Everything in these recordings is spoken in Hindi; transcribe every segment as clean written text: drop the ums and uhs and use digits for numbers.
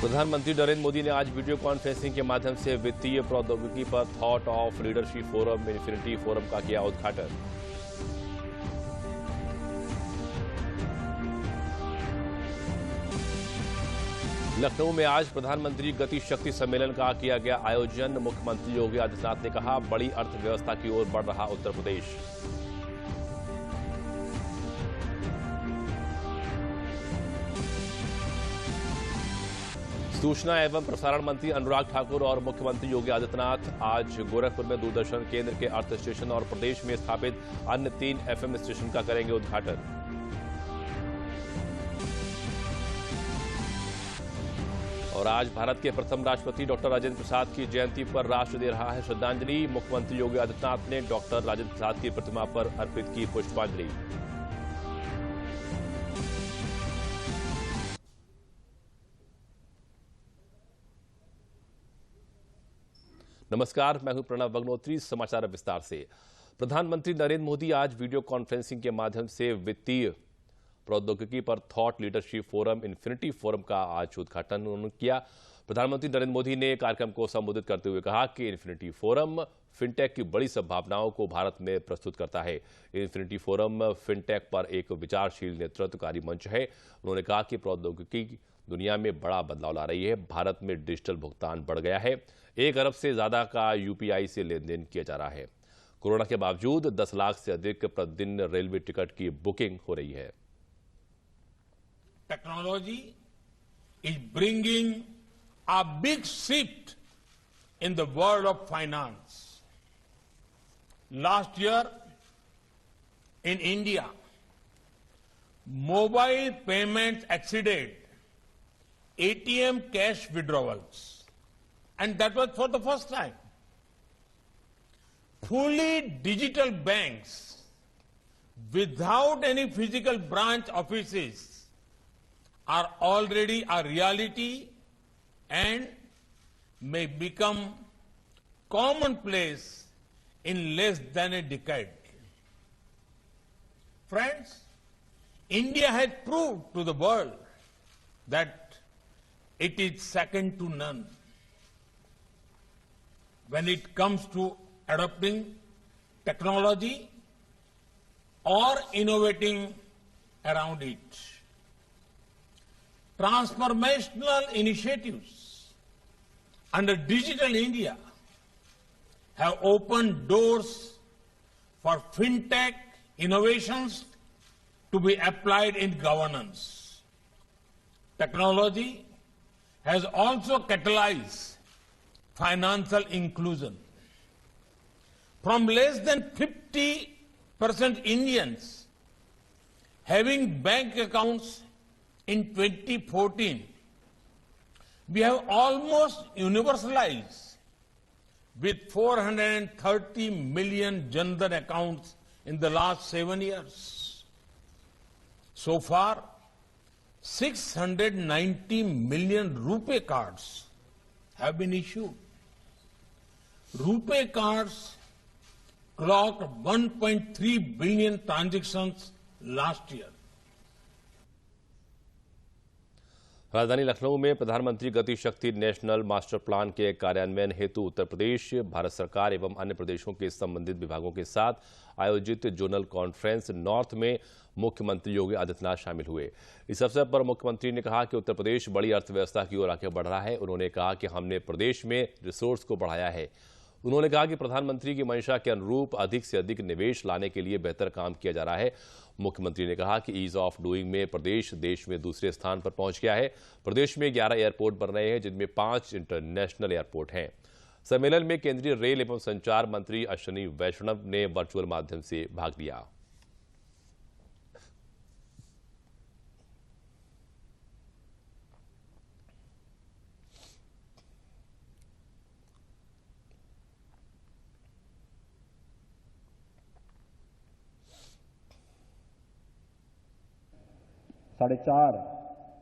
प्रधानमंत्री नरेंद्र मोदी ने आज वीडियो कॉन्फ्रेंसिंग के माध्यम से वित्तीय प्रौद्योगिकी पर thought of leadership forum infinity forum का किया उद्घाटन। लखनऊ में आज प्रधानमंत्री गति शक्ति सम्मेलन का किया गया आयोजन। मुख्यमंत्री योगी आदित्यनाथ ने कहा, बड़ी अर्थव्यवस्था की ओर बढ़ रहा उत्तर प्रदेश। सूचना एवं प्रसारण मंत्री अनुराग ठाकुर और मुख्यमंत्री योगी आदित्यनाथ आज गोरखपुर में दूरदर्शन केंद्र के अर्थ स्टेशन और प्रदेश में स्थापित अन्य 3 FM स्टेशन का करेंगे उद्घाटन। और आज भारत के प्रथम राष्ट्रपति डॉक्टर राजेंद्र प्रसाद की जयंती पर राष्ट्र दे रहा है श्रद्धांजलि। मुख्यमंत्री योगी आदित्यनाथ ने डॉक्टर राजेंद्र प्रसाद की प्रतिमा पर अर्पित की पुष्पांजलि। नमस्कार, मैं हूं प्रणव अग्नोत्री। समाचार विस्तार से। प्रधानमंत्री नरेंद्र मोदी आज वीडियो कॉन्फ्रेंसिंग के माध्यम से वित्तीय प्रौद्योगिकी पर thought leadership forum infinity forum का आज उद्घाटन उन्होंने किया। प्रधानमंत्री नरेंद्र मोदी ने कार्यक्रम को संबोधित करते हुए कहा कि इन्फिनिटी फोरम फिनटेक की बड़ी संभावनाओं को भारत में प्रस्तुत करता है। इन्फिनिटी फोरम फिनटेक पर एक विचारशील नेतृत्वकारी मंच है। उन्होंने कहा कि प्रौद्योगिकी दुनिया में बड़ा बदलाव ला रही है। भारत में डिजिटल भुगतान बढ़ गया है। 1 अरब से ज्यादा का यूपीआई से लेन देन किया जा रहा है। कोरोना के बावजूद 10 लाख से अधिक प्रतिदिन रेलवे टिकट की बुकिंग हो रही है। Technology is bringing a big shift in the world of finance. Last year in India, mobile payments exceeded ATM cash withdrawals, and that was for the first time. Fully digital banks without any physical branch offices are already a reality and may become commonplace in less than a decade. Friends, India has proved to the world that it is second to none when it comes to adopting technology or innovating around it. Transformational initiatives under Digital India have opened doors for fintech innovations to be applied in governance. Technology has also catalyzed financial inclusion. From less than 50% Indians having bank accounts in 2014, we have almost universalized with 430 million Jan Dhan accounts in the last 7 years. So far, 690 million RuPay cards have been issued. RuPay cards clocked 1.3 billion transactions last year. राजधानी लखनऊ में प्रधानमंत्री गति शक्ति नेशनल मास्टर प्लान के कार्यान्वयन हेतु उत्तर प्रदेश, भारत सरकार एवं अन्य प्रदेशों के संबंधित विभागों के साथ आयोजित जोनल कॉन्फ्रेंस नॉर्थ में मुख्यमंत्री योगी आदित्यनाथ शामिल हुए। इस अवसर पर मुख्यमंत्री ने कहा कि उत्तर प्रदेश बड़ी अर्थव्यवस्था की ओर आगे बढ़ रहा है। उन्होंने कहा कि हमने प्रदेश में रिसोर्स को बढ़ाया है। उन्होंने कहा कि प्रधानमंत्री की मंशा के अनुरूप अधिक से अधिक निवेश लाने के लिए बेहतर काम किया जा रहा है। मुख्यमंत्री ने कहा कि ईज ऑफ डूइंग में प्रदेश देश में दूसरे स्थान पर पहुंच गया है। प्रदेश में 11 एयरपोर्ट बन रहे हैं, जिनमें 5 इंटरनेशनल एयरपोर्ट हैं। सम्मेलन में केंद्रीय रेल एवं संचार मंत्री अश्विनी वैष्णव ने वर्चुअल माध्यम से भाग लिया। साढ़े 4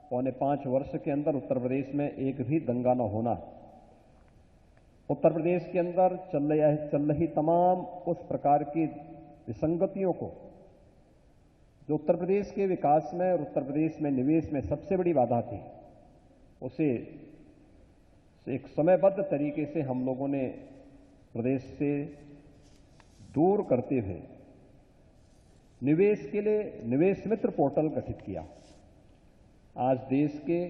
पौने 5 वर्ष के अंदर उत्तर प्रदेश में एक भी दंगा न होना, उत्तर प्रदेश के अंदर चल रही तमाम उस प्रकार की विसंगतियों को जो उत्तर प्रदेश के विकास में और उत्तर प्रदेश में निवेश में सबसे बड़ी बाधा थी, उसे एक समयबद्ध तरीके से हम लोगों ने प्रदेश से दूर करते हुए निवेश के लिए निवेश मित्र पोर्टल गठित किया। आज देश के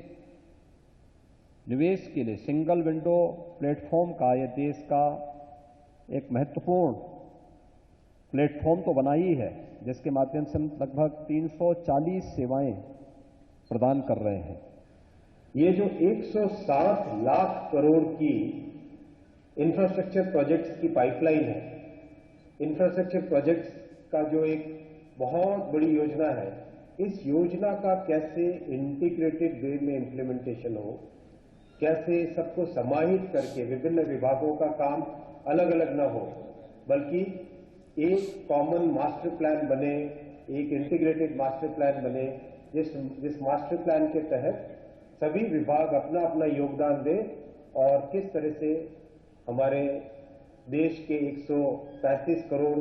निवेश के लिए सिंगल विंडो प्लेटफॉर्म का यह देश का एक महत्वपूर्ण प्लेटफॉर्म तो बना ही है, जिसके माध्यम से हम लगभग 340 सेवाएं प्रदान कर रहे हैं। ये जो 160 लाख करोड़ की इंफ्रास्ट्रक्चर प्रोजेक्ट्स की पाइपलाइन है, इंफ्रास्ट्रक्चर प्रोजेक्ट्स का जो एक बहुत बड़ी योजना है, इस योजना का कैसे इंटीग्रेटेड वे में इंप्लीमेंटेशन हो, कैसे सबको समाहित करके विभिन्न विभागों का काम अलग अलग ना हो, बल्कि एक कॉमन मास्टर प्लान बने, एक इंटीग्रेटेड मास्टर प्लान बने, जिस मास्टर प्लान के तहत सभी विभाग अपना अपना योगदान दें और किस तरह से हमारे देश के 135 करोड़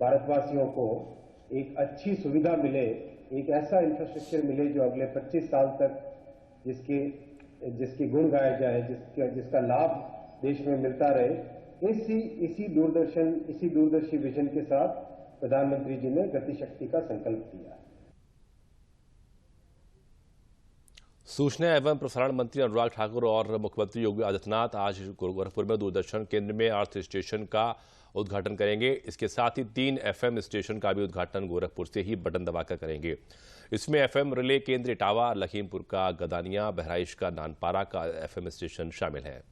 भारतवासियों को एक अच्छी सुविधा मिले, एक ऐसा इंफ्रास्ट्रक्चर मिले जो अगले 25 साल तक जिसके गुण गाए जाए, जिसका लाभ देश में मिलता रहे। इसी दूरदर्शी विजन के साथ प्रधानमंत्री जी ने गति शक्ति का संकल्प किया। सूचना एवं प्रसारण मंत्री अनुराग ठाकुर और मुख्यमंत्री योगी आदित्यनाथ आज गोरखपुर में दूरदर्शन केंद्र में अर्थ स्टेशन का उद्घाटन करेंगे। इसके साथ ही 3 FM स्टेशन का भी उद्घाटन गोरखपुर से ही बटन दबाकर करेंगे। इसमें FM रिले केंद्र इटावा, लखीमपुर का गदानिया, बहराइच का नानपारा का FM स्टेशन शामिल है।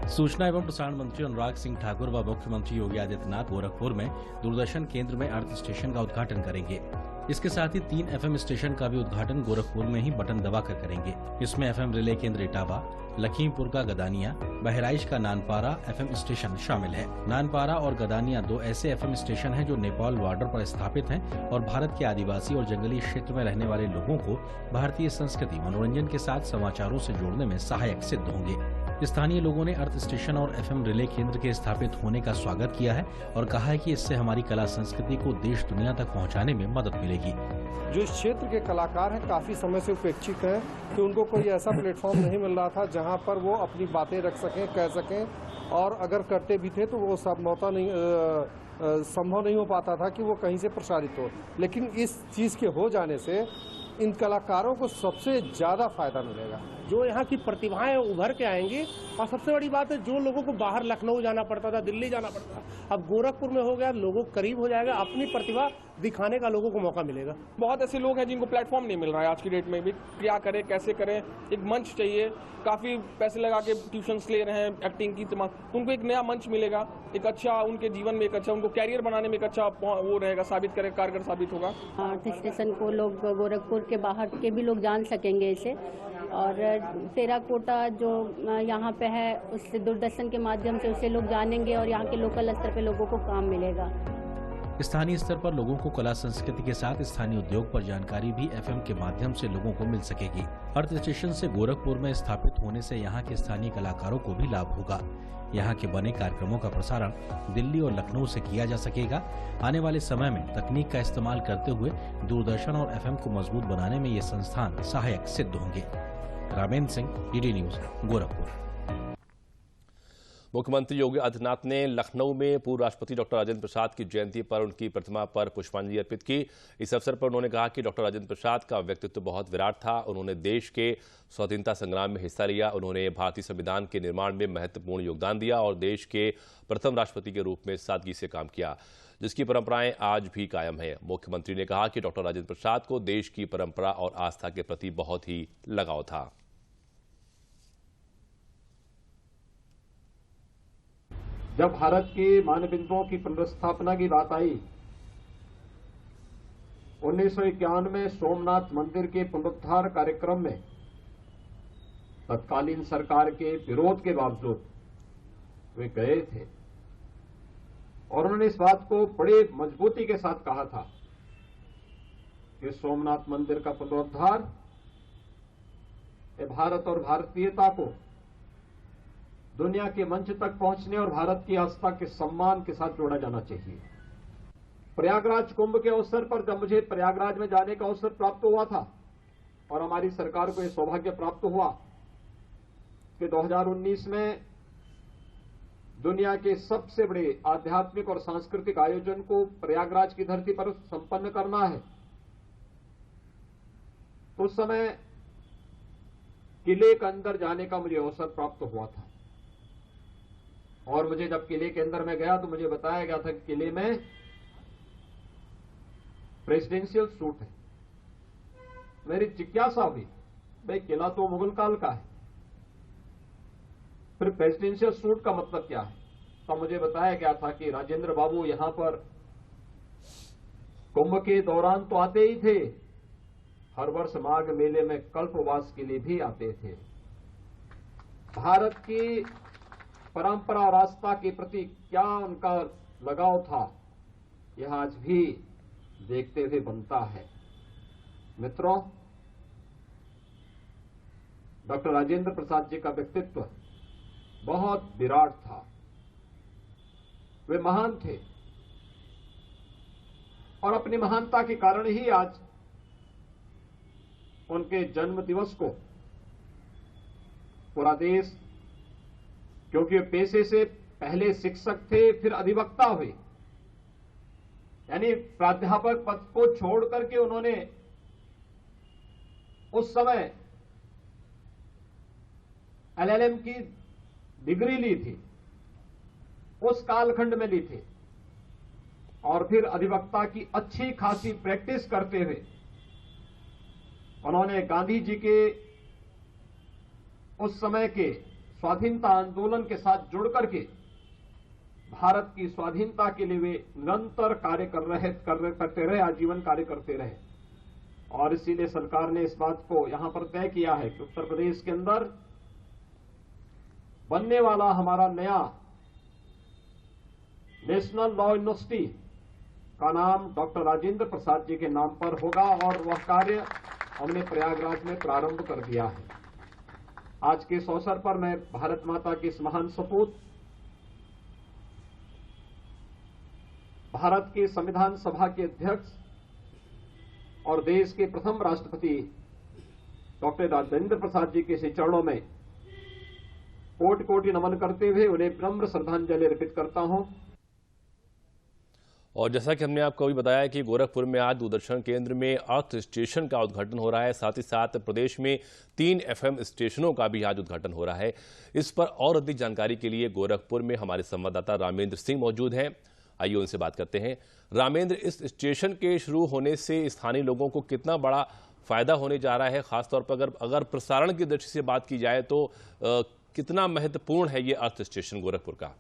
सूचना एवं प्रसारण मंत्री अनुराग सिंह ठाकुर व मुख्यमंत्री योगी आदित्यनाथ गोरखपुर में दूरदर्शन केंद्र में अर्थ स्टेशन का उद्घाटन करेंगे। इसके साथ ही 3 FM स्टेशन का भी उद्घाटन गोरखपुर में ही बटन दबाकर करेंगे। इसमें FM रिले केंद्र इटावा, लखीमपुर का गदानिया, बहराइच का नानपारा FM स्टेशन शामिल है। नानपारा और गदानिया 2 ऐसे FM स्टेशन हैं जो नेपाल बॉर्डर पर स्थापित हैं और भारत के आदिवासी और जंगली क्षेत्र में रहने वाले लोगों को भारतीय संस्कृति, मनोरंजन के साथ समाचारों से जोड़ने में सहायक सिद्ध होंगे। स्थानीय लोगों ने अर्थ स्टेशन और FM रिले केंद्र के स्थापित होने का स्वागत किया है और कहा है कि इससे हमारी कला संस्कृति को देश दुनिया तक पहुंचाने में मदद मिलेगी। जो इस क्षेत्र के कलाकार हैं काफी समय से उपेक्षित हैं कि उनको कोई ऐसा प्लेटफॉर्म नहीं मिल रहा था जहां पर वो अपनी बातें रख सकें, कह सकें, और अगर करते भी थे तो वो संभव नहीं हो पाता था कि वो कहीं से प्रसारित हो। लेकिन इस चीज के हो जाने से इन कलाकारों को सबसे ज्यादा फायदा मिलेगा। जो यहाँ की प्रतिभाएं उभर के आएंगी और सबसे बड़ी बात है, जो लोगों को बाहर लखनऊ जाना पड़ता था, दिल्ली जाना पड़ता था, अब गोरखपुर में हो गया, लोगों करीब हो जाएगा, अपनी प्रतिभा दिखाने का लोगों को मौका मिलेगा। बहुत ऐसे लोग हैं जिनको प्लेटफॉर्म नहीं मिल रहा है आज की डेट में भी, क्या करें, कैसे करें, एक मंच चाहिए। काफी पैसे लगा के ट्यूशंस ले रहे हैं एक्टिंग की, उनको एक नया मंच मिलेगा, एक अच्छा उनके जीवन में एक अच्छा उनको कैरियर बनाने में एक अच्छा वो रहेगा, साबित करे, कारगर साबित होगा। अर्थ स्टेशन को लोग गोरखपुर के बाहर के भी लोग जान सकेंगे इसे, और टेराकोटा जो यहाँ पे है उससे दूरदर्शन के माध्यम से उसे लोग जानेंगे और यहाँ के लोकल स्तर पे लोगों को काम मिलेगा। स्थानीय स्तर पर लोगों को कला संस्कृति के साथ स्थानीय उद्योग पर जानकारी भी FM के माध्यम से लोगों को मिल सकेगी। अर्थ स्टेशन से गोरखपुर में स्थापित होने से यहाँ के स्थानीय कलाकारों को भी लाभ होगा। यहाँ के बने कार्यक्रमों का प्रसारण दिल्ली और लखनऊ से किया जा सकेगा। आने वाले समय में तकनीक का इस्तेमाल करते हुए दूरदर्शन और FM को मजबूत बनाने में ये संस्थान सहायक सिद्ध होंगे। Ramendra Singh, DD news, Gorakhpur. मुख्यमंत्री योगी आदित्यनाथ ने लखनऊ में पूर्व राष्ट्रपति डॉक्टर राजेंद्र प्रसाद की जयंती पर उनकी प्रतिमा पर पुष्पांजलि अर्पित की। इस अवसर पर उन्होंने कहा कि डॉक्टर राजेंद्र प्रसाद का व्यक्तित्व बहुत विराट था। उन्होंने देश के स्वतंत्रता संग्राम में हिस्सा लिया। उन्होंने भारतीय संविधान के निर्माण में महत्वपूर्ण योगदान दिया और देश के प्रथम राष्ट्रपति के रूप में सादगी से काम किया, जिसकी परंपराएं आज भी कायम हैं। मुख्यमंत्री ने कहा कि डॉक्टर राजेंद्र प्रसाद को देश की परंपरा और आस्था के प्रति बहुत ही लगाव था। जब भारत के मानबिंदुओं की पुनर्स्थापना की बात आई, 1991 सोमनाथ मंदिर के पुनरुद्धार कार्यक्रम में तत्कालीन सरकार के विरोध के बावजूद वे गए थे और उन्होंने इस बात को बड़े मजबूती के साथ कहा था कि सोमनाथ मंदिर का पुनरुद्धार भारत और भारतीयता को दुनिया के मंच तक पहुंचने और भारत की आस्था के सम्मान के साथ जोड़ा जाना चाहिए। प्रयागराज कुंभ के अवसर पर जब मुझे प्रयागराज में जाने का अवसर प्राप्त हुआ था और हमारी सरकार को यह सौभाग्य प्राप्त हुआ कि 2019 में दुनिया के सबसे बड़े आध्यात्मिक और सांस्कृतिक आयोजन को प्रयागराज की धरती पर संपन्न करना है, तो उस समय किले के अंदर जाने का मुझे अवसर प्राप्त हुआ था। और मुझे जब किले के अंदर में गया तो मुझे बताया गया था कि किले में प्रेसिडेंशियल सूट है। मेरी जिज्ञासा हुई, भाई किला तो मुगल काल का है, फिर प्रेसिडेंशियल सूट का मतलब क्या है? तो मुझे बताया गया था कि राजेंद्र बाबू यहां पर कुंभ के दौरान तो आते ही थे, हर वर्ष माघ मेले में कल्पवास के लिए भी आते थे। भारत की परंपरा और आस्था के प्रति क्या उनका लगाव था, यह आज भी देखते हुए बनता है। मित्रों, डॉक्टर राजेंद्र प्रसाद जी का व्यक्तित्व बहुत विराट था। वे महान थे और अपनी महानता के कारण ही आज उनके जन्म दिवस को पूरा देश, क्योंकि वे पेशे से पहले शिक्षक थे, फिर अधिवक्ता हुए, यानी प्राध्यापक पद को छोड़ करके उन्होंने उस समय LLM की डिग्री ली थी, उस कालखंड में ली थी, और फिर अधिवक्ता की अच्छी खासी प्रैक्टिस करते हुए उन्होंने गांधी जी के उस समय के स्वाधीनता आंदोलन के साथ जुड़ करके भारत की स्वाधीनता के लिए वे निरंतर कार्य करते रहे, आजीवन कार्य करते रहे। और इसीलिए सरकार ने इस बात को यहां पर तय किया है कि उत्तर प्रदेश के अंदर बनने वाला हमारा नया नेशनल लॉ यूनिवर्सिटी का नाम डॉक्टर राजेंद्र प्रसाद जी के नाम पर होगा, और वह कार्य हमने प्रयागराज में प्रारंभ कर दिया है। आज के इस अवसर पर मैं भारत माता के इस महान सपूत, भारत के संविधान सभा के अध्यक्ष और देश के प्रथम राष्ट्रपति डॉक्टर राजेंद्र प्रसाद जी के चरणों में कोटि कोटि नमन करते हुए उन्हें विनम्र श्रद्धांजलि अर्पित करता हूं। और जैसा कि हमने आपको अभी बताया कि गोरखपुर में आज दूरदर्शन केंद्र में अर्थ स्टेशन का उद्घाटन हो रहा है, साथ ही साथ प्रदेश में 3 FM स्टेशनों का भी आज उद्घाटन हो रहा है। इस पर और अधिक जानकारी के लिए गोरखपुर में हमारे संवाददाता रामेंद्र सिंह मौजूद हैं। आइए उनसे बात करते हैं। रामेंद्र, इस स्टेशन के शुरू होने से स्थानीय लोगों को कितना बड़ा फायदा होने जा रहा है? खासतौर पर अगर प्रसारण की दृष्टि से बात की जाए तो कितना महत्वपूर्ण है ये अर्थ स्टेशन गोरखपुर का?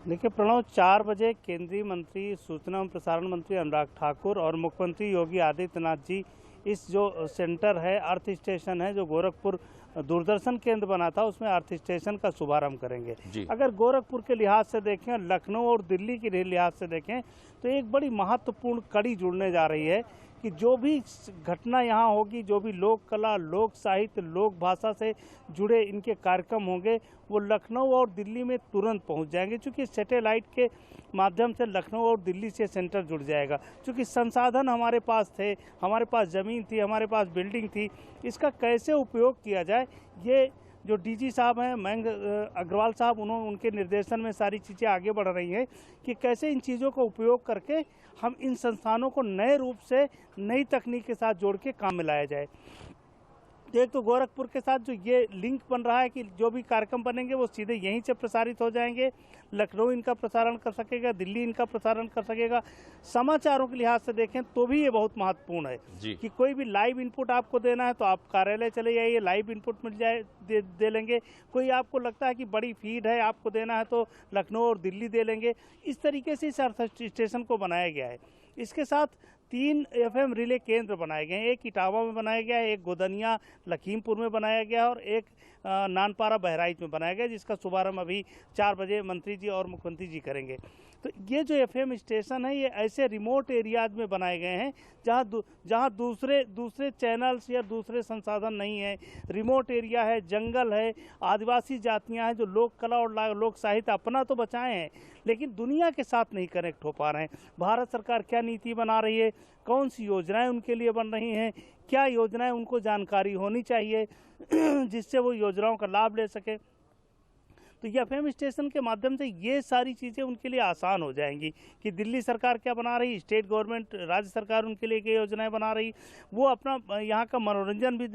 देखिए प्रणव, 4 बजे केंद्रीय मंत्री सूचना एवं प्रसारण मंत्री अनुराग ठाकुर और मुख्यमंत्री योगी आदित्यनाथ जी इस जो सेंटर है, अर्थ स्टेशन है, जो गोरखपुर दूरदर्शन केंद्र बना था, उसमें अर्थ स्टेशन का शुभारंभ करेंगे। अगर गोरखपुर के लिहाज से देखें, लखनऊ और दिल्ली के लिहाज से देखें, तो एक बड़ी महत्वपूर्ण कड़ी जुड़ने जा रही है कि जो भी घटना यहाँ होगी, जो भी लोक कला, लोक साहित्य, लोक भाषा से जुड़े इनके कार्यक्रम होंगे, वो लखनऊ और दिल्ली में तुरंत पहुँच जाएंगे, क्योंकि सैटेलाइट के माध्यम से लखनऊ और दिल्ली से सेंटर जुड़ जाएगा। क्योंकि संसाधन हमारे पास थे, हमारे पास ज़मीन थी, हमारे पास बिल्डिंग थी, इसका कैसे उपयोग किया जाए, ये जो डीजी साहब हैं मयंक अग्रवाल साहब, उनके निर्देशन में सारी चीज़ें आगे बढ़ रही हैं कि कैसे इन चीज़ों का उपयोग करके हम इन संस्थानों को नए रूप से नई तकनीक के साथ जोड़ के काम में लाया जाए। एक तो गोरखपुर के साथ जो ये लिंक बन रहा है कि जो भी कार्यक्रम बनेंगे वो सीधे यहीं से प्रसारित हो जाएंगे, लखनऊ इनका प्रसारण कर सकेगा, दिल्ली इनका प्रसारण कर सकेगा। समाचारों के लिहाज से देखें तो भी ये बहुत महत्वपूर्ण है कि कोई भी लाइव इनपुट आपको देना है तो आप कार्यालय चले जाइए, लाइव इनपुट मिल जाए, दे लेंगे। कोई आपको लगता है कि बड़ी फीड है आपको देना है तो लखनऊ और दिल्ली दे लेंगे। इस तरीके से इस अर्थ स्टेशन को बनाया गया है। इसके साथ 3 FM रिले केंद्र बनाए गए हैं, एक इटावा में बनाया गया है, एक गोदनिया लखीमपुर में बनाया गया है और एक नानपारा बहराइच में बनाया गया, जिसका शुभारंभ अभी 4 बजे मंत्री जी और मुख्यमंत्री जी करेंगे। तो ये जो एफएम स्टेशन है ये ऐसे रिमोट एरियाज में बनाए गए हैं जहाँ दूसरे चैनल्स या दूसरे संसाधन नहीं है। रिमोट एरिया है, जंगल है, आदिवासी जातियां हैं जो लोक कला और लोक साहित्य अपना तो बचाए हैं लेकिन दुनिया के साथ नहीं कनेक्ट हो पा रहे हैं। भारत सरकार क्या नीति बना रही है, कौन सी योजनाएं उनके लिए बन रही हैं, क्या योजनाएं उनको जानकारी होनी चाहिए जिससे वो योजनाओं का लाभ ले सके। तो ये एफएम स्टेशन के माध्यम से ये सारी चीज़ें उनके लिए आसान हो जाएंगी कि दिल्ली सरकार क्या बना रही, स्टेट गवर्नमेंट, राज्य सरकार उनके लिए क्या योजनाएं बना रही, वो अपना यहाँ का मनोरंजन भी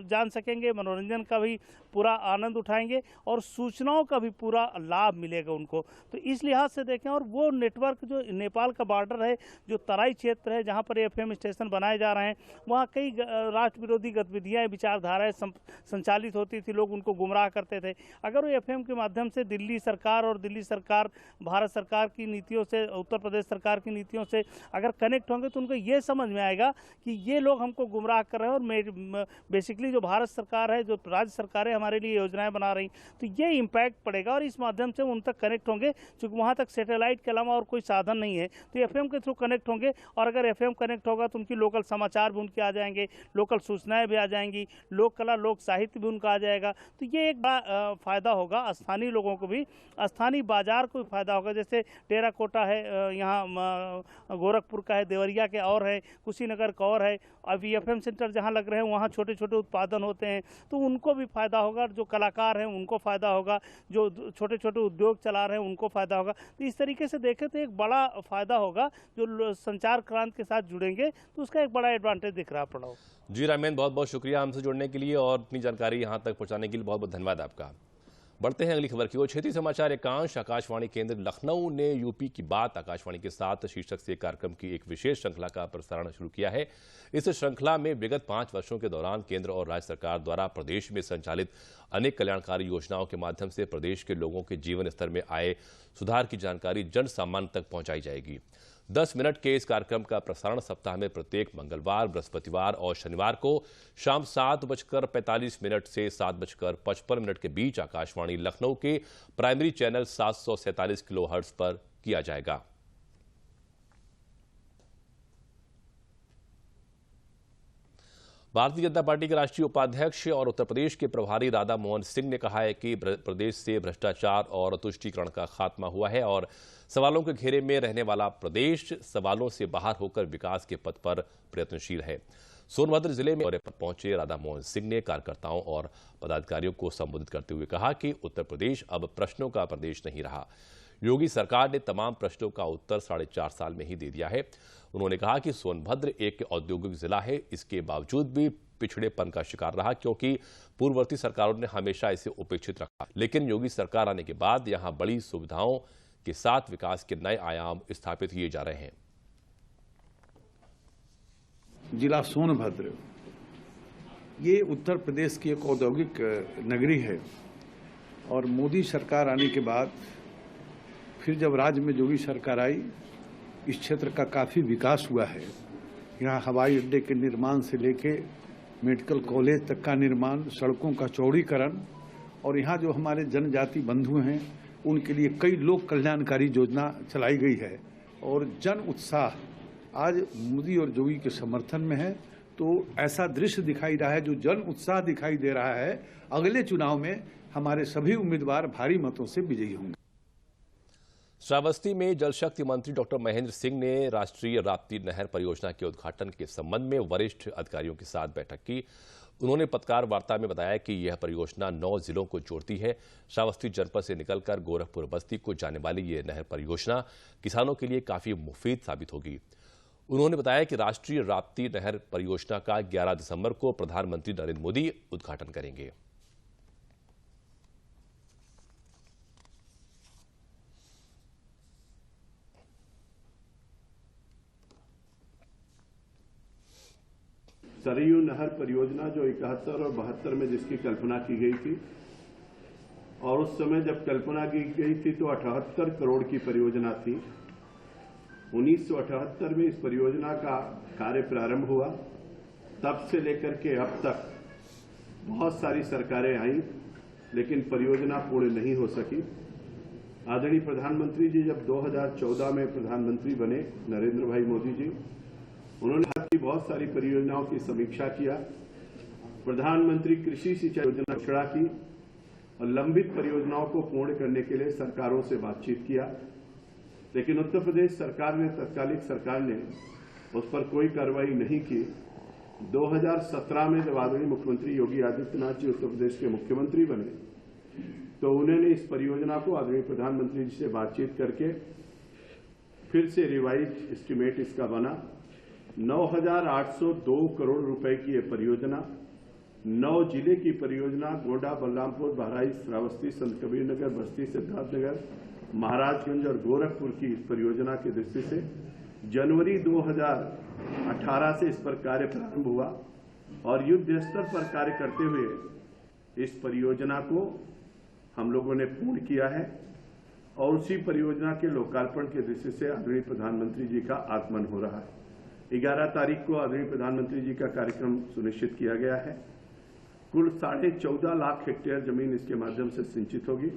जान सकेंगे, मनोरंजन का भी पूरा आनंद उठाएंगे और सूचनाओं का भी पूरा लाभ मिलेगा उनको। तो इस लिहाज से देखें, और वो नेटवर्क जो नेपाल का बॉर्डर है, जो तराई क्षेत्र है जहाँ पर एफएम स्टेशन बनाए जा रहे हैं, वहाँ कई राष्ट्र विरोधी गतिविधियाँ, विचारधाराएँ संचालित होती थी, लोग उनको गुमराह करते थे। अगर वो एफएम के माध्यम से दिल्ली सरकार भारत सरकार की नीतियों से, उत्तर प्रदेश सरकार की नीतियों से अगर कनेक्ट होंगे तो उनको ये समझ में आएगा कि ये लोग हमको गुमराह कर रहे हैं और बेसिकली जो भारत सरकार है, जो राज्य सरकारें हमारे लिए योजनाएं बना रही, तो ये इम्पैक्ट पड़ेगा और इस माध्यम से उन तक कनेक्ट होंगे। क्योंकि वहाँ तक सैटेलाइट के अलावा और कोई साधन नहीं है, तो एफएम के थ्रू कनेक्ट होंगे और अगर एफएम कनेक्ट होगा तो उनकी लोकल समाचार भी उनके आ जाएंगे, लोकल सूचनाएं भी आ जाएंगी, लोक कला, लोक साहित्य भी उनका आ जाएगा। तो ये एक बड़ा फायदा होगा स्थानीय लोगों को भी, स्थानीय बाजार को भी फायदा होगा। जैसे टेराकोटा है, यहाँ गोरखपुर का है, देवरिया के और है, कुशीनगर का और है। अभी एफएम सेंटर जहाँ लग रहे हैं वहाँ छोटे छोटे उत्पादन होते हैं, तो उनको भी फायदा होगा, जो कलाकार हैं उनको फायदा होगा, जो छोटे छोटे उद्योग चला रहे हैं उनको फायदा होगा। तो इस तरीके से देखें तो एक बड़ा फायदा होगा। जो संचार क्रांति के साथ जुड़ेंगे तो उसका एक बड़ा एडवांटेज दिख रहा है। जी रामेन, बहुत बहुत शुक्रिया हमसे जुड़ने के लिए और इतनी जानकारी यहाँ तक पहुँचाने के लिए बहुत बहुत धन्यवाद आपका। बढ़ते हैं अगली खबर की ओर। क्षेत्रीय समाचार एकांश आकाशवाणी केंद्र लखनऊ ने यूपी की बात आकाशवाणी के साथ शीर्षक से कार्यक्रम की एक विशेष श्रृंखला का प्रसारण शुरू किया है। इस श्रृंखला में विगत 5 वर्षों के दौरान केंद्र और राज्य सरकार द्वारा प्रदेश में संचालित अनेक कल्याणकारी योजनाओं के माध्यम से प्रदेश के लोगों के जीवन स्तर में आए सुधार की जानकारी जन सामान्य तक पहुंचाई जाएगी। 10 मिनट के इस कार्यक्रम का प्रसारण सप्ताह में प्रत्येक मंगलवार, बृहस्पतिवार और शनिवार को शाम 7:45 से 7:55 के बीच आकाशवाणी लखनऊ के प्राइमरी चैनल 747 किलोहर्ट्ज पर किया जाएगा। भारतीय जनता पार्टी के राष्ट्रीय उपाध्यक्ष और उत्तर प्रदेश के प्रभारी राधा मोहन सिंह ने कहा है कि प्रदेश से भ्रष्टाचार और तुष्टीकरण का खात्मा हुआ है और सवालों के घेरे में रहने वाला प्रदेश सवालों से बाहर होकर विकास के पथ पर प्रयत्नशील है। सोनभद्र जिले में दौरे पर पहुंचे राधा मोहन सिंह ने कार्यकर्ताओं और पदाधिकारियों को संबोधित करते हुए कहा कि उत्तर प्रदेश अब प्रश्नों का प्रदेश नहीं रहा। योगी सरकार ने तमाम प्रश्नों का उत्तर 4.5 साल में ही दे दिया है। उन्होंने कहा कि सोनभद्र एक औद्योगिक जिला है, इसके बावजूद भी पिछड़ेपन का शिकार रहा क्योंकि पूर्ववर्ती सरकारों ने हमेशा इसे उपेक्षित रखा। लेकिन योगी सरकार आने के बाद यहां बड़ी सुविधाओं के साथ विकास के नए आयाम स्थापित किए जा रहे हैं। जिला सोनभद्र ये उत्तर प्रदेश की एक औद्योगिक नगरी है और मोदी सरकार आने के बाद फिर जब राज्य में योगी सरकार आई, इस क्षेत्र का काफ़ी विकास हुआ है। यहाँ हवाई अड्डे के निर्माण से लेके मेडिकल कॉलेज तक का निर्माण, सड़कों का चौड़ीकरण और यहाँ जो हमारे जनजाति बंधु हैं उनके लिए कई लोक कल्याणकारी योजना चलाई गई है और जन उत्साह आज मोदी और योगी के समर्थन में है। तो ऐसा दृश्य दिखाई रहा है, जो जन उत्साह दिखाई दे रहा है। अगले चुनाव में हमारे सभी उम्मीदवार भारी मतों से विजयी होंगे। श्रावस्ती में जल शक्ति मंत्री डॉक्टर महेंद्र सिंह ने राष्ट्रीय राप्ती नहर परियोजना के उद्घाटन के संबंध में वरिष्ठ अधिकारियों के साथ बैठक की। उन्होंने पत्रकार वार्ता में बताया कि यह परियोजना 9 जिलों को जोड़ती है। श्रावस्ती जनपद से निकलकर गोरखपुर बस्ती को जाने वाली यह नहर परियोजना किसानों के लिए काफी मुफीद साबित होगी। उन्होंने बताया कि राष्ट्रीय राप्ती नहर परियोजना का 11 दिसंबर को प्रधानमंत्री नरेंद्र मोदी उद्घाटन करेंगे। सरयू नहर परियोजना जो 71 और 72 में जिसकी कल्पना की गई थी और उस समय जब कल्पना की गई थी तो 78 करोड़ की परियोजना थी। 1978 में इस परियोजना का कार्य प्रारंभ हुआ। तब से लेकर के अब तक बहुत सारी सरकारें आईं, लेकिन परियोजना पूर्ण नहीं हो सकी। आदरणीय प्रधानमंत्री जी जब 2014 में प्रधानमंत्री बने, नरेंद्र भाई मोदी जी, उन्होंने भारत की बहुत सारी परियोजनाओं की समीक्षा किया। प्रधानमंत्री कृषि सिंचाई योजना घोषणा की और लंबित परियोजनाओं को पूर्ण करने के लिए सरकारों से बातचीत किया, लेकिन उत्तर प्रदेश सरकार ने, तत्कालीन सरकार ने उस पर कोई कार्रवाई नहीं की। 2017 में जब आदरणीय मुख्यमंत्री योगी आदित्यनाथ जी उत्तर प्रदेश के मुख्यमंत्री बने, तो उन्होंने इस परियोजना को आदरणीय प्रधानमंत्री जी से बातचीत करके फिर से रिवाइज एस्टीमेट इसका बना। 9,802 करोड़ रुपए की यह परियोजना 9 जिले की परियोजना, गोंडा, बलरामपुर, बहराइच, श्रावस्ती, संत कबीर नगर, बस्ती, सिद्धार्थनगर, महाराजगंज और गोरखपुर की इस परियोजना की दृष्टि से जनवरी 2018 से इस पर कार्य प्रारंभ हुआ और युद्ध स्तर पर कार्य करते हुए इस परियोजना को हम लोगों ने पूर्ण किया है और उसी परियोजना के लोकार्पण की दृष्टि से आदरणीय प्रधानमंत्री जी का आगमन हो रहा है। 11 तारीख को आदरणीय प्रधानमंत्री जी का कार्यक्रम सुनिश्चित किया गया है। कुल 14.5 लाख हेक्टेयर जमीन इसके माध्यम से सिंचित होगी।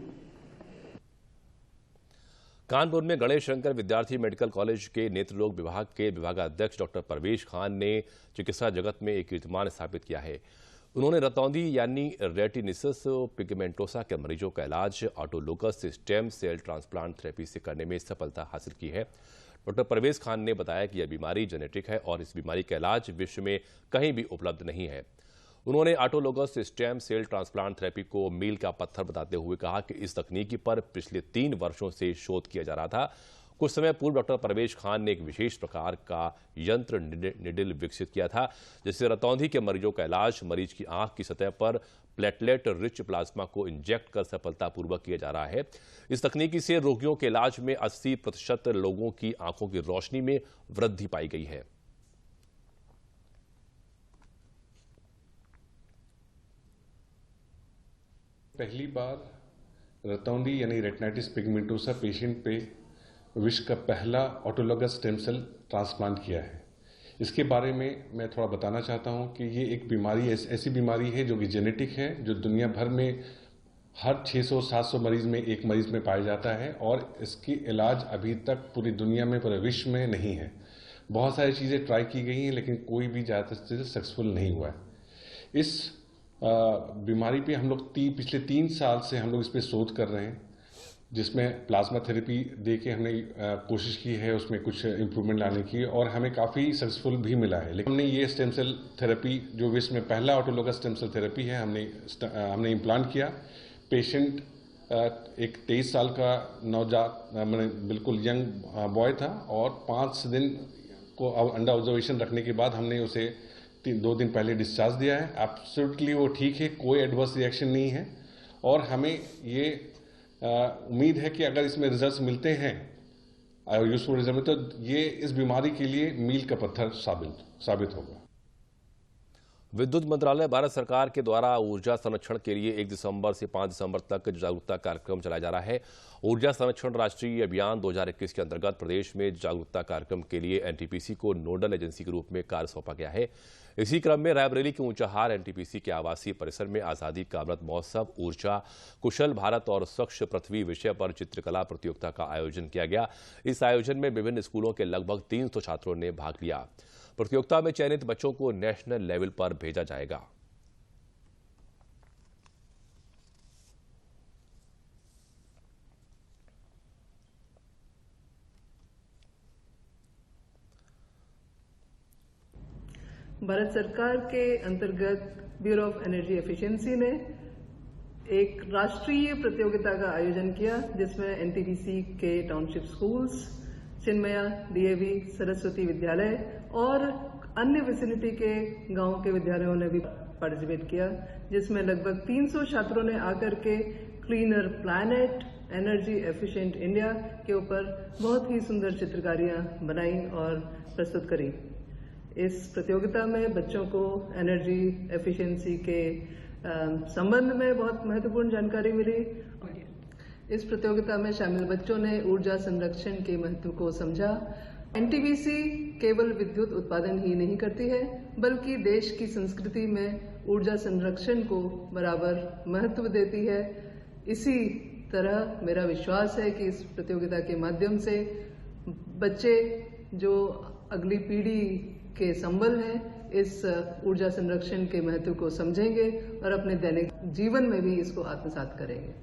कानपुर में गणेश शंकर विद्यार्थी मेडिकल कॉलेज के नेत्ररोग विभाग के विभागाध्यक्ष डॉक्टर परवेश खान ने चिकित्सा जगत में एक कीर्तिमान स्थापित किया है। उन्होंने रतौंधी यानी रेटिनिसस पिगमेंटोसा के मरीजों का इलाज autologous stem cell transplant therapy से करने में सफलता हासिल की है। डॉक्टर परवेश खान ने बताया कि यह बीमारी जेनेटिक है और इस बीमारी का इलाज विश्व में कहीं भी उपलब्ध नहीं है। उन्होंने autologous stem cell transplant therapy को मील का पत्थर बताते हुए कहा कि इस तकनीकी पर पिछले 3 वर्षों से शोध किया जा रहा था। कुछ समय पूर्व डॉक्टर परवेश खान ने एक विशेष प्रकार का यंत्र निडल विकसित किया था, जिससे रतौंधी के मरीजों का इलाज मरीज की आंख की सतह पर प्लेटलेट रिच प्लाज्मा को इंजेक्ट कर सफलतापूर्वक किया जा रहा है। इस तकनीकी से रोगियों के इलाज में 80% लोगों की आंखों की रोशनी में वृद्धि पाई गई है। पहली बार रतौंधी यानी रेटिनाइटिस पिगमेंटोसा पेशेंट पे विश्व का पहला ऑटोलोगस स्टेम सेल ट्रांसप्लांट किया है। इसके बारे में मैं थोड़ा बताना चाहता हूं कि ये एक बीमारी ऐसी बीमारी है जो कि जेनेटिक है, जो दुनिया भर में हर 600-700 मरीज में एक मरीज में पाया जाता है और इसकी इलाज अभी तक पूरी दुनिया में, पूरे विश्व में नहीं है। बहुत सारी चीज़ें ट्राई की गई हैं लेकिन कोई भी ज़्यादातर से सक्सेसफुल नहीं हुआ है। इस बीमारी पे हम लोग पिछले 3 साल से हम लोग इस पर शोध कर रहे हैं, जिसमें प्लाज्मा थेरेपी दे के हमने कोशिश की है उसमें कुछ इम्प्रूवमेंट लाने की और हमें काफ़ी सक्सेसफुल भी मिला है। लेकिन हमने ये स्टेम सेल थेरेपी जो विश्व में पहला ऑटोलोगस स्टेम सेल थेरेपी है हमने इम्प्लांट किया। पेशेंट एक 23 साल का नवजात बिल्कुल यंग बॉय था और 5 दिन को अंडर ऑब्जर्वेशन रखने के बाद हमने उसे 2 दिन पहले डिस्चार्ज दिया है। एब्सोल्युटली वो ठीक है, कोई एडवर्स रिएक्शन नहीं है और हमें ये उम्मीद है कि अगर इसमें रिजल्ट्स मिलते हैं यूजफुल रिजल्ट में, तो ये इस बीमारी के लिए मील का पत्थर साबित होगा। विद्युत मंत्रालय भारत सरकार के द्वारा ऊर्जा संरक्षण के लिए 1 दिसंबर से 5 दिसंबर तक जागरूकता कार्यक्रम चलाया जा रहा है। ऊर्जा संरक्षण राष्ट्रीय अभियान 2021 के अंतर्गत प्रदेश में जागरूकता कार्यक्रम के लिए एनटीपीसी को नोडल एजेंसी के रूप में कार्य सौंपा गया है। इसी क्रम में रायबरेली के ऊंचाहार एनटीपीसी के आवासीय परिसर में आजादी का अमृत महोत्सव, ऊर्जा, कुशल भारत और स्वच्छ पृथ्वी विषय पर चित्रकला प्रतियोगिता का आयोजन किया गया। इस आयोजन में विभिन्न स्कूलों के लगभग 300 छात्रों ने भाग लिया। प्रतियोगिता में चयनित बच्चों को नेशनल लेवल पर भेजा जाएगा। भारत सरकार के अंतर्गत ब्यूरो ऑफ एनर्जी एफिशिएंसी ने एक राष्ट्रीय प्रतियोगिता का आयोजन किया, जिसमें एनटीपीसी के township schools, Chinmaya, DAV, Saraswati विद्यालय और अन्य विसिनिटी के गांव के विद्यालयों ने भी पार्टिसिपेट किया, जिसमें लगभग 300 छात्रों ने आकर के cleaner planet, energy efficient India के ऊपर बहुत ही सुंदर चित्रकारियां बनाई और प्रस्तुत करी। इस प्रतियोगिता में बच्चों को एनर्जी एफिशिएंसी के संबंध में बहुत महत्वपूर्ण जानकारी मिली। इस प्रतियोगिता में शामिल बच्चों ने ऊर्जा संरक्षण के महत्व को समझा। एनटीपीसी केवल विद्युत उत्पादन ही नहीं करती है, बल्कि देश की संस्कृति में ऊर्जा संरक्षण को बराबर महत्व देती है। इसी तरह मेरा विश्वास है कि इस प्रतियोगिता के माध्यम से बच्चे जो अगली पीढ़ी के संबल हैं इस ऊर्जा संरक्षण के महत्व को समझेंगे और अपने दैनिक जीवन में भी इसको आत्मसात करेंगे।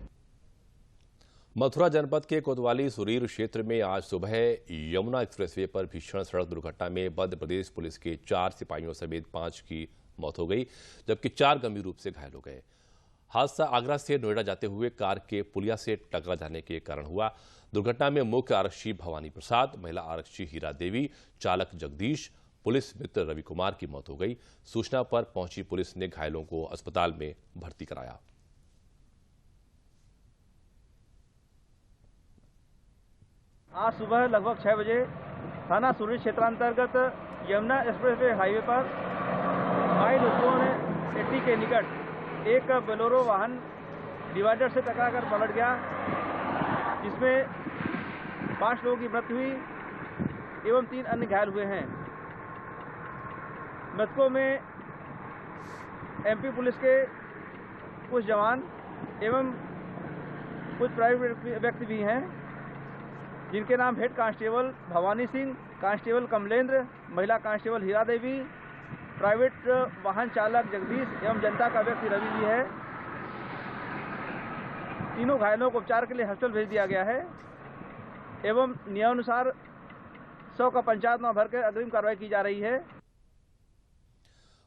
मथुरा जनपद के कोतवाली सुरीर क्षेत्र में आज सुबह यमुना एक्सप्रेसवे पर भीषण सड़क दुर्घटना में मध्य प्रदेश पुलिस के 4 सिपाहियों समेत 5 की मौत हो गई, जबकि 4 गंभीर रूप से घायल हो गए। हादसा आगरा से नोएडा जाते हुए कार के पुलिया से टकरा जाने के कारण हुआ। दुर्घटना में मुख्य आरक्षी भवानी प्रसाद, महिला आरक्षी हीरा देवी, चालक जगदीश, पुलिस मित्र रवि कुमार की मौत हो गई। सूचना पर पहुंची पुलिस ने घायलों को अस्पताल में भर्ती कराया। आज सुबह लगभग 6 बजे थाना सुरीर क्षेत्रांतर्गत यमुना एक्सप्रेसवे हाईवे पर बाई दोस्तों ने एटी के निकट एक बोलेरो वाहन डिवाइडर से टकराकर पलट गया, जिसमें 5 लोगों की मृत्यु हुई एवं 3 अन्य घायल हुए हैं। मृतकों में एमपी पुलिस के कुछ जवान एवं कुछ प्राइवेट व्यक्ति भी हैं, जिनके नाम head constable Bhavani Singh, constable Kamalendra, महिला कांस्टेबल हीरा देवी, प्राइवेट वाहन चालक जगदीश एवं जनता का व्यक्ति रवि जी है। तीनों घायलों को उपचार के लिए हॉस्पिटल भेज दिया गया है एवं नियमानुसार 100 का पंचायतनामा भरकर अग्रिम कार्रवाई की जा रही है।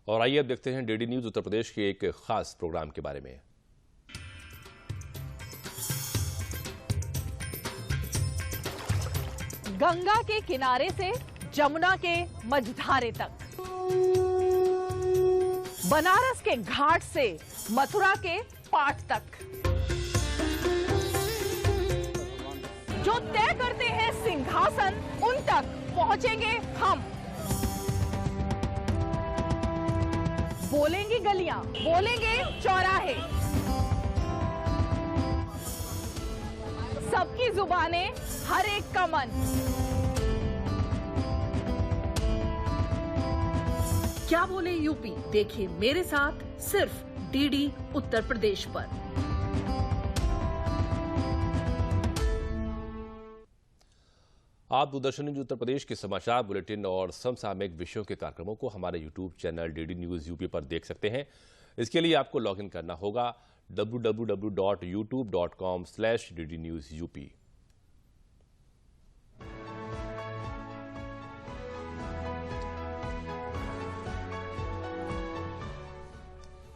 और आइए अब देखते हैं डीडी न्यूज उत्तर प्रदेश के एक खास प्रोग्राम के बारे में। गंगा के किनारे से जमुना के मझधारे तक, बनारस के घाट से मथुरा के पाट तक, जो तय करते हैं सिंहासन उन तक पहुंचेंगे हम। बोलेंगी गलियां, बोलेंगे चौराहे, सबकी जुबानें, हर एक का मन। क्या बोले यूपी, देखिए मेरे साथ सिर्फ डीडी उत्तर प्रदेश पर। आप दूरदर्शन न्यूज उत्तर प्रदेश के समाचार बुलेटिन और समसामयिक विषयों के कार्यक्रमों को हमारे YouTube channel DD news UP पर देख सकते हैं। इसके लिए आपको लॉगिन करना होगा www.youtube.com/ddnewsup।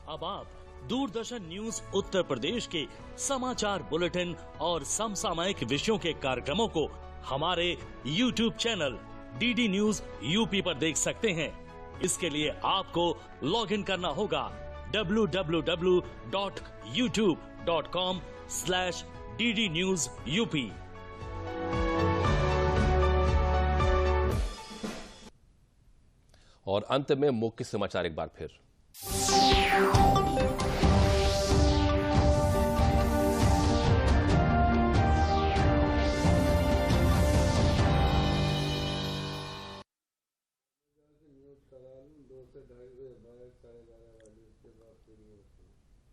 अब आप दूरदर्शन न्यूज उत्तर प्रदेश के समाचार बुलेटिन और समसामयिक विषयों के कार्यक्रमों को हमारे YouTube channel DD news UP पर देख सकते हैं। इसके लिए आपको लॉगिन करना होगा www.youtube.com/ddnewsup। और अंत में मुख्य समाचार एक बार फिर।